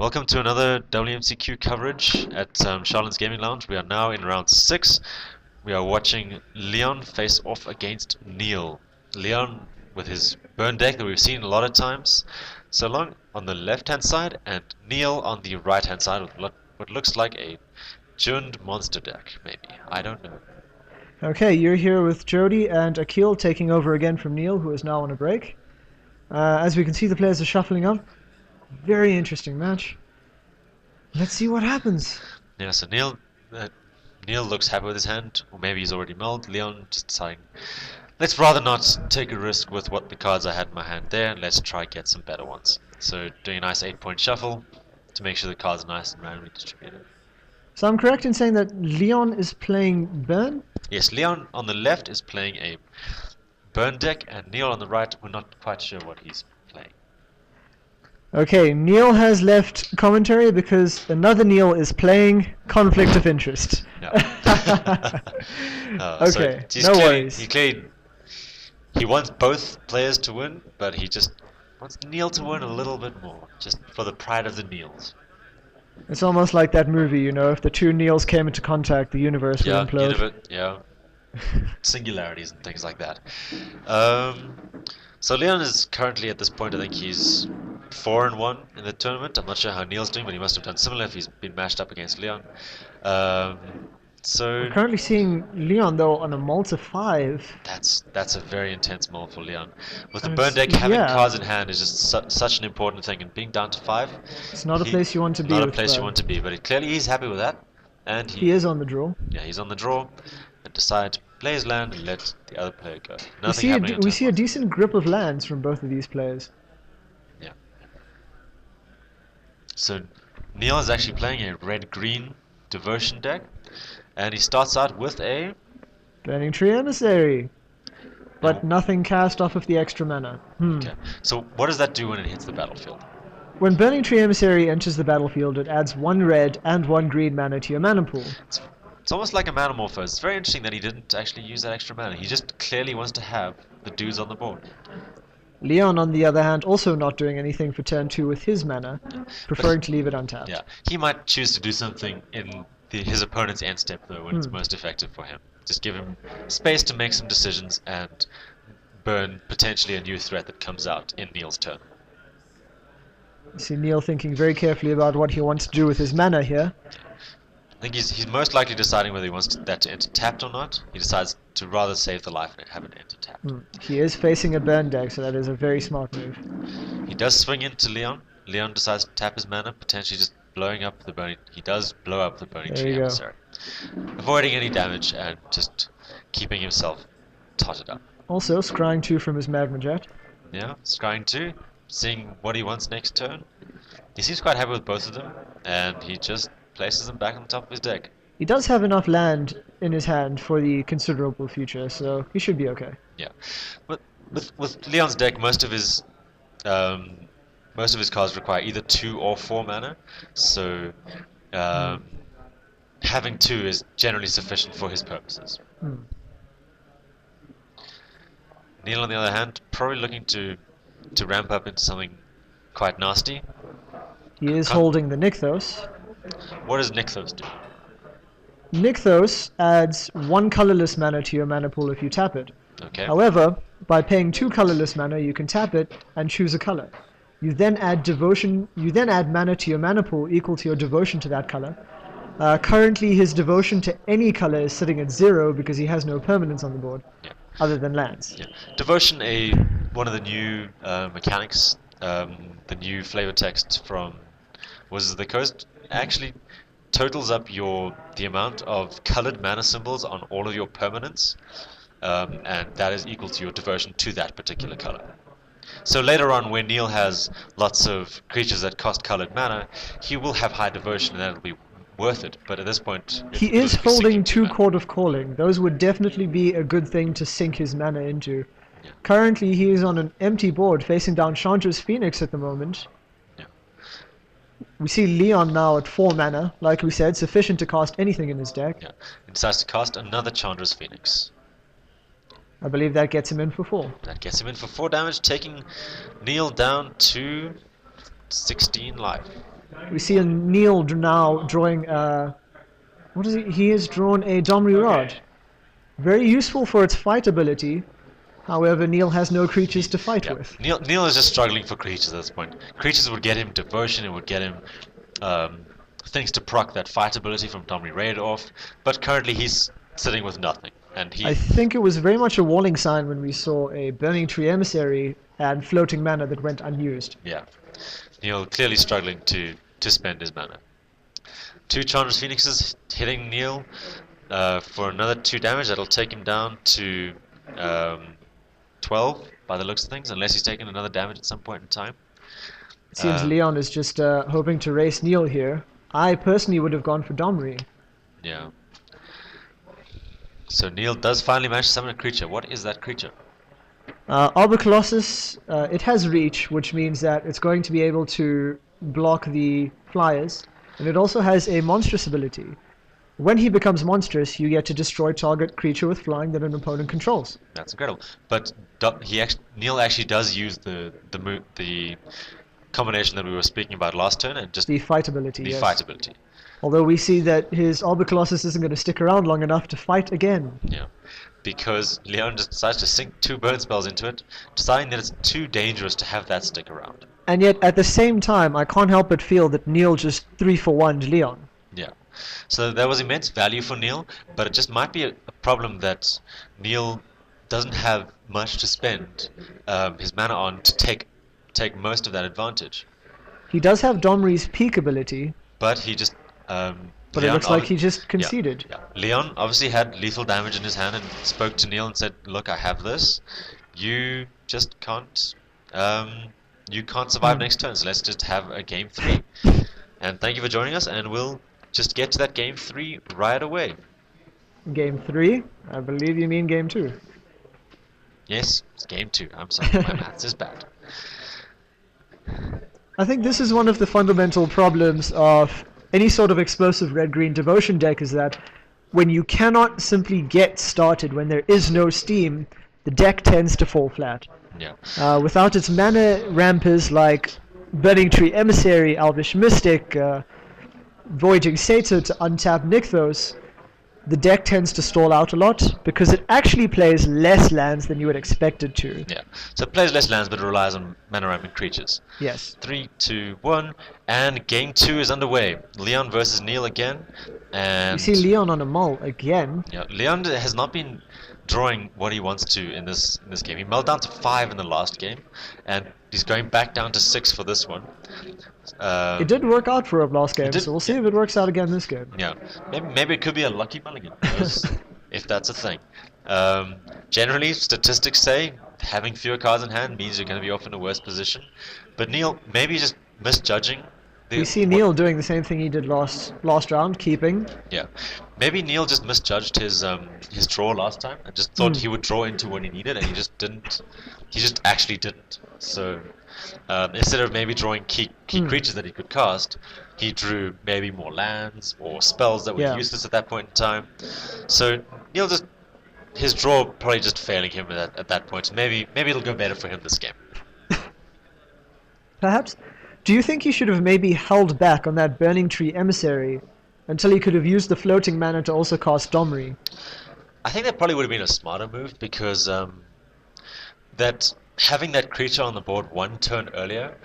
Welcome to another WMCQ coverage at Chialan's Gaming Lounge. We are now in round 6. We are watching Leon face off against Neil. Leon with his burn deck that we've seen a lot of times, so long on the left-hand side, and Neil on the right-hand side with what looks like a tuned monster deck, maybe. I don't know. Okay, you're here with Jody and Akil taking over again from Neil, who is now on a break. As we can see, the players are shuffling up. Very interesting match. Let's see what happens. Yeah, so Neil looks happy with his hand, or maybe he's already milled. Leon just deciding, let's rather not take a risk with what the cards I had in my hand there, and let's try get some better ones. So doing a nice 8-point shuffle to make sure the cards are nice and randomly distributed. So I'm correct in saying that Leon is playing Burn? Yes, Leon on the left is playing a burn deck, and Neil on the right, we're not quite sure what he's playing. Okay, Neil has left commentary because another Neil is playing Conflict of Interest. No. Okay, so no worries. He wants both players to win, but he just wants Neil to win a little bit more, just for the pride of the Neils. It's almost like that movie, you know, if the two Neils came into contact, the universe would implode. Yeah. Singularities and things like that. So Leon is currently at this point, I think he's 4-1 in the tournament. I'm not sure how Neil's doing, but he must have done similar if he's been matched up against Leon. So we're currently seeing Leon though on a Malta 5. That's a very intense mull for Leon. With the burn deck, having cards in hand is just such an important thing, and being down to 5. It's not a place you want to be. Not a place you want to be, but clearly he's happy with that, and he is on the draw. Yeah, he's on the draw, and decide to play his land and let the other player go. We see a decent grip of lands from both of these players. Yeah. So Neil is actually playing a red-green devotion deck. And he starts out with a Burning Tree Emissary, but nothing cast off of the extra mana. Okay. So what does that do when it hits the battlefield? When Burning Tree Emissary enters the battlefield, it adds 1 red and 1 green mana to your mana pool. It's almost like a mana morpho. It's very interesting that he didn't actually use that extra mana. He just clearly wants to have the dudes on the board. Leon, on the other hand, also not doing anything for turn 2 with his mana, preferring to leave it untapped. Yeah, he might choose to do something in his opponent's end step though when it's most effective for him. Just give him space to make some decisions and burn potentially a new threat that comes out in Neil's turn. You see Neil thinking very carefully about what he wants to do with his mana here. I think he's most likely deciding whether he wants that to enter tapped or not. He decides to rather save the life and have it enter tapped. He is facing a burn deck, so that is a very smart move. He does swing into Leon. Leon decides to tap his mana, potentially just blowing up the burning. He does blow up the burning tree emissary, avoiding any damage and just keeping himself totted up. Also, scrying 2 from his magma jet. Yeah, scrying 2, seeing what he wants next turn. He seems quite happy with both of them, and he just places them back on the top of his deck. He does have enough land in his hand for the considerable future, so he should be okay. Yeah, but with Leon's deck, most of his cards require either 2 or 4 mana, so having 2 is generally sufficient for his purposes. Neil, on the other hand, probably looking to ramp up into something quite nasty. He is holding the Nykthos. What does Nykthos do? Nykthos adds 1 colorless mana to your mana pool if you tap it. Okay. However, by paying 2 colorless mana, you can tap it and choose a color. You then add devotion. You then add mana to your mana pool equal to your devotion to that color. Currently, his devotion to any color is sitting at 0 because he has no permanents on the board, other than lands. Yeah. Devotion, one of the new mechanics, the new flavor text from Wizards of the Coast, actually totals up the amount of colored mana symbols on all of your permanents, and that is equal to your devotion to that particular color. So later on, when Neil has lots of creatures that cost colored mana, he will have high devotion, and that'll be worth it. But at this point, he is holding 2 Chord of Calling. Those would definitely be a good thing to sink his mana into. Yeah. Currently, he is on an empty board, facing down Chandra's Phoenix at the moment. Yeah. We see Leon now at 4 mana, like we said, sufficient to cast anything in his deck. Yeah. He decides to cast another Chandra's Phoenix. I believe that gets him in for 4. That gets him in for 4 damage, taking Neil down to 16 life. We see Neil now drawing. What is he? He has drawn a Domri Rod. Very useful for its fight ability. However, Neil has no creatures to fight Yeah, with. Neil is just struggling for creatures at this point. Creatures would get him devotion, it would get him things to proc that fight ability from Domri Raid off, but currently he's sitting with nothing. And I think it was very much a warning sign when we saw a Burning Tree Emissary and floating mana that went unused. Yeah, Neil clearly struggling to spend his mana. 2 Chandra's Phoenixes hitting Neil for another 2 damage. That'll take him down to 12 by the looks of things, unless he's taken another damage at some point in time. It seems Leon is just hoping to race Neil here. I personally would have gone for Domri. Yeah. So Neil does finally manage to summon a creature. What is that creature? Arbor Colossus, it has reach, which means that it's going to be able to block the flyers, and it also has a monstrous ability. When he becomes monstrous, you get to destroy target creature with flying that an opponent controls. That's incredible. But Neil actually does use the combination that we were speaking about last turn, and just the fight ability. The yes. fight ability. Although we see that his Arbor Colossus isn't going to stick around long enough to fight again. Yeah, because Leon just decides to sink 2 burn spells into it, deciding that it's too dangerous to have that stick around. And yet, at the same time, I can't help but feel that Neil just 3-for-1'd Leon. Yeah. So there was immense value for Neil, but it just might be a problem that Neil doesn't have much to spend his mana on to take most of that advantage. He does have Domri's peak ability, but he just but Leon it looks like he just conceded. Yeah. Leon obviously had lethal damage in his hand and spoke to Neil and said, "Look, I have this. You just can't. You can't survive next turn. So let's just have a game 3." And thank you for joining us, and we'll just get to that game 3 right away. Game 3? I believe you mean game 2. Yes, it's game 2. I'm sorry, my maths is bad. I think this is one of the fundamental problems of any sort of explosive red-green devotion deck, is that when you cannot simply get started, when there is no steam, the deck tends to fall flat. Yeah. Without its mana rampers like Burning Tree Emissary, Elvish Mystic, Voyaging Satyr to untap Nykthos, the deck tends to stall out a lot because it actually plays less lands than you would expect it to. Yeah. So it plays less lands, but it relies on mana ramping creatures. Yes. 3, 2, 1, and game 2 is underway. Leon versus Neil again, and you see Leon on a mull again. Yeah, Leon has not been drawing what he wants to in this game. He mulled down to 5 in the last game, and he's going back down to 6 for this one. It did work out for him last game, so we'll see if it works out again this game. Yeah, maybe it could be a lucky mulligan, if that's a thing. Generally, statistics say having fewer cards in hand means you're going to be off in a worse position. But Neil, maybe he's just misjudging. We see Neil doing the same thing he did last round, keeping. Yeah, maybe Neil just misjudged his draw last time and just thought he would draw into what he needed, and he just didn't. He just actually didn't. So instead of maybe drawing key creatures that he could cast, he drew maybe more lands or spells that were useless at that point in time. So Neil just, his draw probably just failing him at that point. Maybe it'll go better for him this game. Perhaps. Do you think he should have maybe held back on that Burning Tree Emissary until he could have used the floating mana to also cast Domri? I think that probably would have been a smarter move, because that having that creature on the board 1 turn earlier.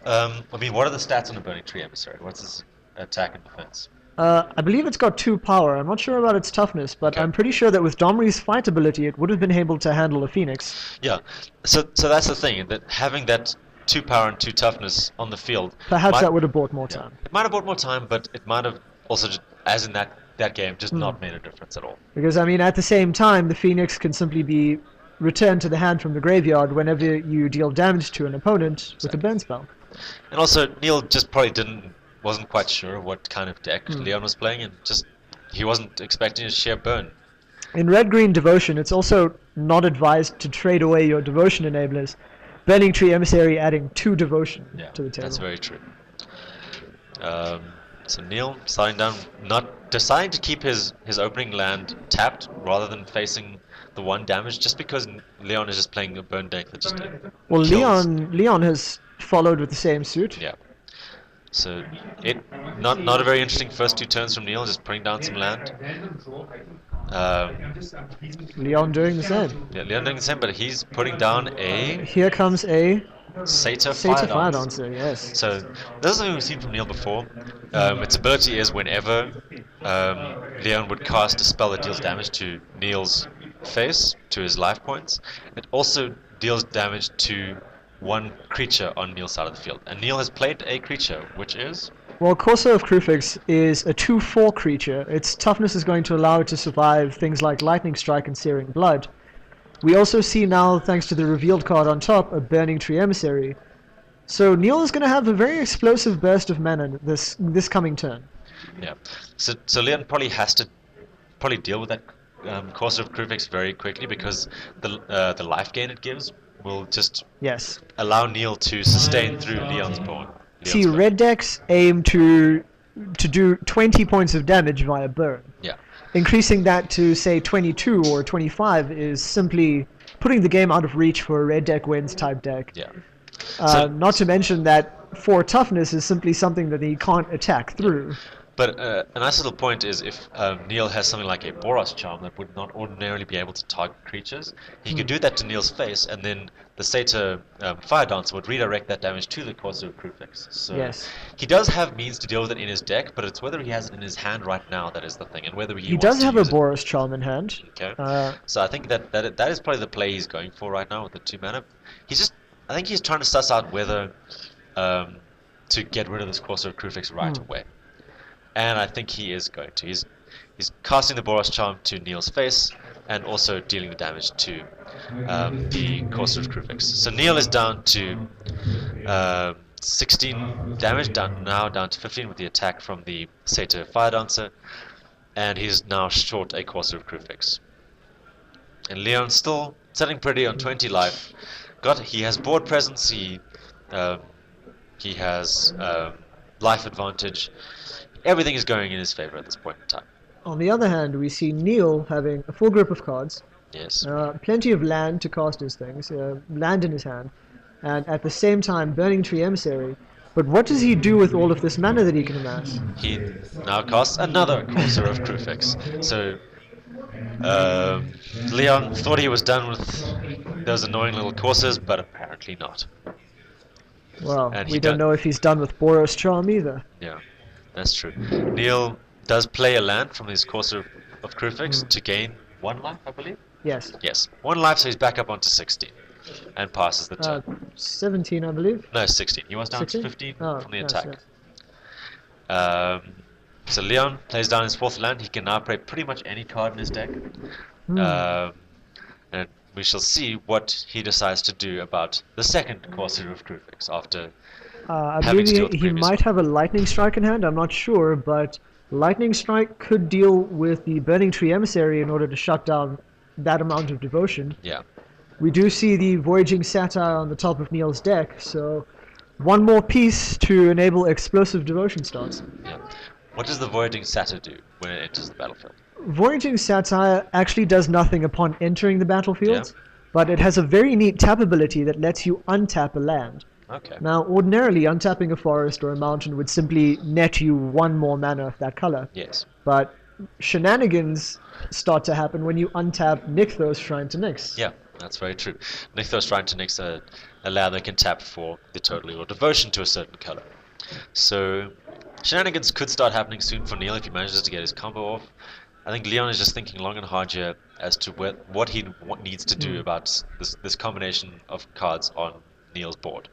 I mean, what are the stats on the Burning Tree Emissary? What's his attack and defense? I believe it's got 2 power. I'm not sure about its toughness, but I'm pretty sure that with Domri's fight ability, it would have been able to handle a Phoenix. Yeah, so that's the thing, that having that 2 power and 2 toughness on the field. Perhaps that would have bought more time. It might have bought more time, but it might have also, as in that game, just not made a difference at all. Because, I mean, at the same time, the Phoenix can simply be returned to the hand from the graveyard whenever you deal damage to an opponent with a burn spell. And also, Neil just probably wasn't quite sure what kind of deck Leon was playing, and just he wasn't expecting a sheer burn. In red-green devotion, it's also not advised to trade away your devotion enablers. Burning Tree Emissary adding 2 devotion to the table. That's very true. So Neil deciding to keep his opening land tapped rather than facing the 1 damage, just because Leon is just playing a burn deck that just well, kills. Leon has followed with the same suit. Yeah. So it not a very interesting first two turns from Neil, just putting down some land. Leon doing the same. Yeah, Leon doing the same, but he's putting down a Here comes a Satyr Fire Fire Dancer, yes. So this is something we've seen from Neil before. Its ability is whenever Leon would cast a spell that deals damage to Neil's face, to his life points, it also deals damage to one creature on Neil's side of the field. And Neil has played a creature, which is... Well, Corsair of Krufix is a 2/4 creature. Its toughness is going to allow it to survive things like Lightning Strike and Searing Blood. We also see now, thanks to the revealed card on top, a Burning Tree Emissary. So Neil is going to have a very explosive burst of mana this coming turn. Yeah. So Leon probably has to deal with that Corsair of Krufix very quickly, because the life gain it gives will just allow Neil to sustain through Leon's pawn. See, red decks aim to do 20 points of damage via burn. Yeah. Increasing that to, say, 22 or 25 is simply putting the game out of reach for a red deck wins type deck. Yeah. Not to mention that 4 toughness is simply something that he can't attack through. But a nice little point is if Neil has something like a Boros Charm that would not ordinarily be able to target creatures, he could do that to Neil's face, and then the Satyr Fire Dancer would redirect that damage to the Corsair of Krufix. So he does have means to deal with it in his deck, but it's whether he has it in his hand right now that is the thing, and whether he does have a Boros it. Charm in hand. Okay. So I think that is probably the play he's going for right now with the 2 mana. I think he's trying to suss out whether to get rid of this Corsair of Krufix right away. And I think he is going to. He's casting the Boros Charm to Neil's face, and also dealing the damage to the Corsair of Krufix. So Neil is down to 16 damage, down to 15 with the attack from the Satyr Fire Dancer, and he's now short a Corsair of Krufix. And Leon's still sitting pretty on 20 life. He has board presence. He has life advantage. Everything is going in his favor at this point in time. On the other hand, we see Neil having a full grip of cards. Yes. Plenty of land to cast his things, land in his hand, and at the same time Burning Tree Emissary. But what does he do with all of this mana that he can amass? He now casts another Corsair of Krufix. So Leon thought he was done with those annoying little Corsairs, but apparently not. Well, we don't know if he's done with Boros Charm either. Yeah. That's true. Neil does play a land from his Corsair of Krufix to gain 1 life, I believe? Yes. Yes. 1 life, so he's back up onto 16 and passes the turn. 17, I believe? No, 16. He was down 16? to 15 from the attack. Yes. So Leon plays down his 4th land. He can now play pretty much any card in his deck. And we shall see what he decides to do about the second Corsair of Krufix after... I believe he might have a Lightning Strike in hand, I'm not sure, but Lightning Strike could deal with the Burning Tree Emissary in order to shut down that amount of devotion. Yeah. We do see the Voyaging Satire on the top of Neil's deck, so one more piece to enable explosive devotion starts. Yeah. What does the Voyaging Satire do when it enters the battlefield? Voyaging Satire actually does nothing upon entering the battlefield, but it has a very neat tap ability that lets you untap a land. Okay. Now, ordinarily, untapping a forest or a mountain would simply net you 1 more mana of that color. Yes. But shenanigans start to happen when you untap Nykthos Shrine to Nyx. Yeah, that's very true. Nykthos Shrine to Nyx a land that can tap for the total or devotion to a certain color. So shenanigans could start happening soon for Neil if he manages to get his combo off. I think Leon is just thinking long and hard here as to what he needs to do about this combination of cards on Neil's board.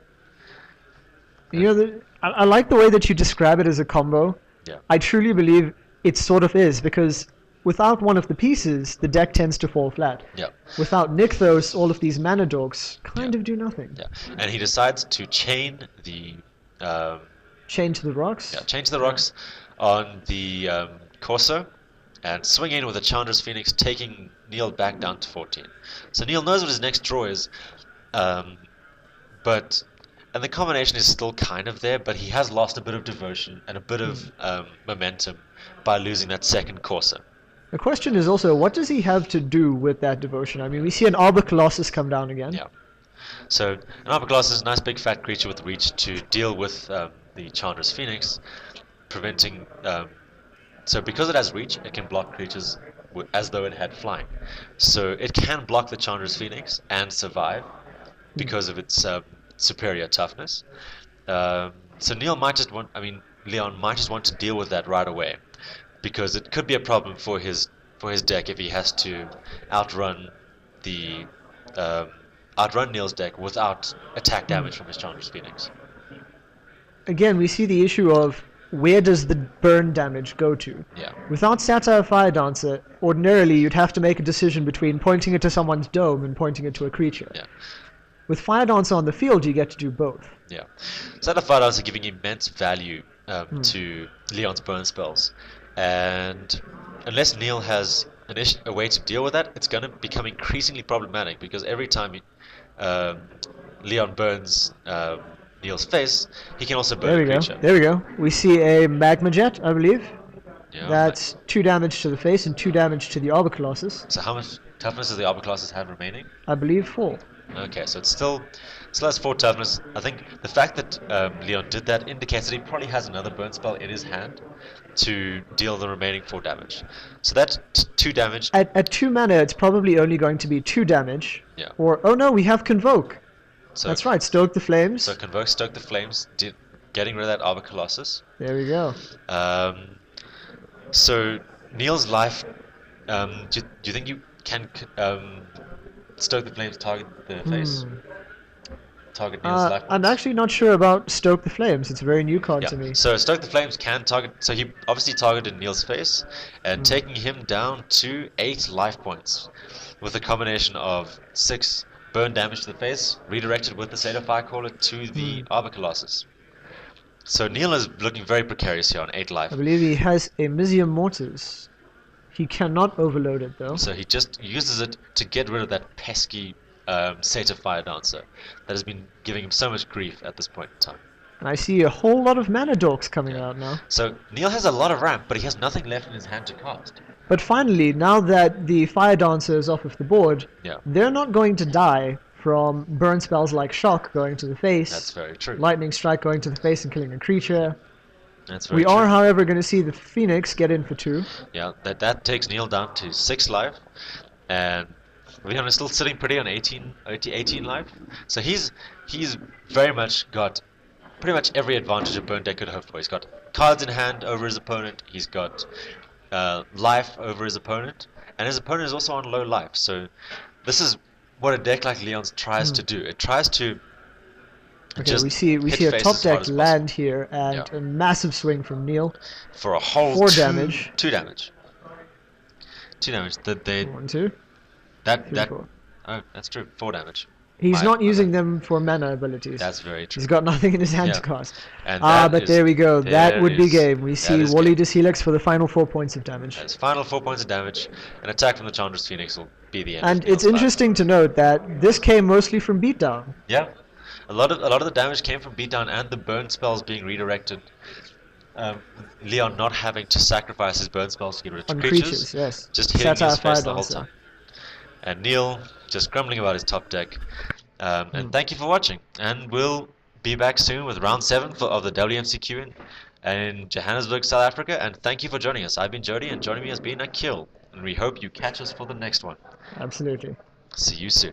You know, I like the way that you describe it as a combo. Yeah. I truly believe it sort of is, because without one of the pieces, the deck tends to fall flat. Yeah. Without Nykthos, all of these mana dogs kind of do nothing. Yeah. And he decides to chain the... chain to the rocks? Yeah, chain to the rocks on the Corsair and swing in with a Chandra's Phoenix, taking Neil back down to 14. So Neil knows what his next draw is, but... And the combination is still kind of there, but he has lost a bit of devotion and a bit of momentum by losing that second Corsair. The question is also, what does he have to do with that devotion? I mean, we see an Arbor Colossus come down again. Yeah. So an Arbor Colossus is a nice big fat creature with reach to deal with the Chandra's Phoenix, preventing. So because it has reach, it can block creatures as though it had flying. So it can block the Chandra's Phoenix and survive because of its superior toughness. So Neil might just want, I mean, Leon might just want to deal with that right away, because it could be a problem for his deck if he has to outrun the outrun Neil's deck without attack damage from his Chandra's Phoenix. Again, we see the issue of where does the burn damage go to? Yeah. Without Satire Fire Dancer, ordinarily you'd have to make a decision between pointing it to someone's dome and pointing it to a creature. Yeah. With Fire Dancer on the field, you get to do both. Yeah. Satire Fire Dancer giving immense value to Leon's burn spells, and unless Neil has a way to deal with that, it's going to become increasingly problematic, because every time Leon burns Neil's face, he can also burn a creature. There we go. We see a Magma Jet, I believe. Yeah, That's 2 damage to the face and 2 damage to the Arbor Colossus. So how much toughness does the Arbor Colossus have remaining? I believe 4. Okay, so it's still has 4 toughness. I think the fact that Leon did that indicates that he probably has another burn spell in his hand to deal the remaining 4 damage. So that's 2 damage. At 2 mana, it's probably only going to be 2 damage. Yeah. Or, oh no, we have Convoke. So, that's right, Stoke the Flames. So Convoke, Stoke the Flames, getting rid of that Arbor Colossus. There we go. So Neil's life, do you think you can Stoke the Flames target the face? Target Neil's life? I'm actually not sure about Stoke the Flames. It's a very new card to me. So Stoke the Flames can target. So he obviously targeted Neil's face, and taking him down to 8 life points, with a combination of 6 burn damage to the face, redirected with the Seder Firecaller to the Arbor Colossus. So Neil is looking very precarious here on 8 life. I believe he has a Misium Mortis. He cannot overload it though. So he just uses it to get rid of that pesky Seder Fire Dancer that has been giving him so much grief at this point in time. And I see a whole lot of mana dorks coming out now. So Neil has a lot of ramp, but he has nothing left in his hand to cast. But finally, now that the Fire Dancer is off of the board, they're not going to die from burn spells like Shock going to the face. That's very true. Lightning Strike going to the face and killing a creature. That's very true. We are, however, going to see the Phoenix get in for 2. Yeah, that takes Neil down to 6 life, and Leon is still sitting pretty on 18 life. So he's very much got pretty much every advantage a burn deck could hope for. He's got cards in hand over his opponent. He's got life over his opponent, and his opponent is also on low life. So this is what a deck like Leon's tries to do. It tries to just we see a top deck land here, and a massive swing from Neil for a whole 4 damage. 2 damage. 2 damage. One, 2. Oh, that's true. 4 damage. He's not using them for mana abilities. That's very true. He's got nothing in his hand to cast. And but there we go. That would be game. We see Wally Helix for the final 4 points of damage. That's final 4 points of damage. An attack from the Chandra's Phoenix will be the end. And it's interesting to note that this came mostly from beatdown. Yeah, a lot of the damage came from beatdown and the burn spells being redirected. Leon not having to sacrifice his burn spells to get rid of creatures. Yes. Just hitting his face the whole time. And Neil just grumbling about his top deck. And thank you for watching. And we'll be back soon with round 7 of the WMCQ in Johannesburg, South Africa. And thank you for joining us. I've been Jody, and joining me has been Akil. And we hope you catch us for the next one. Absolutely. See you soon.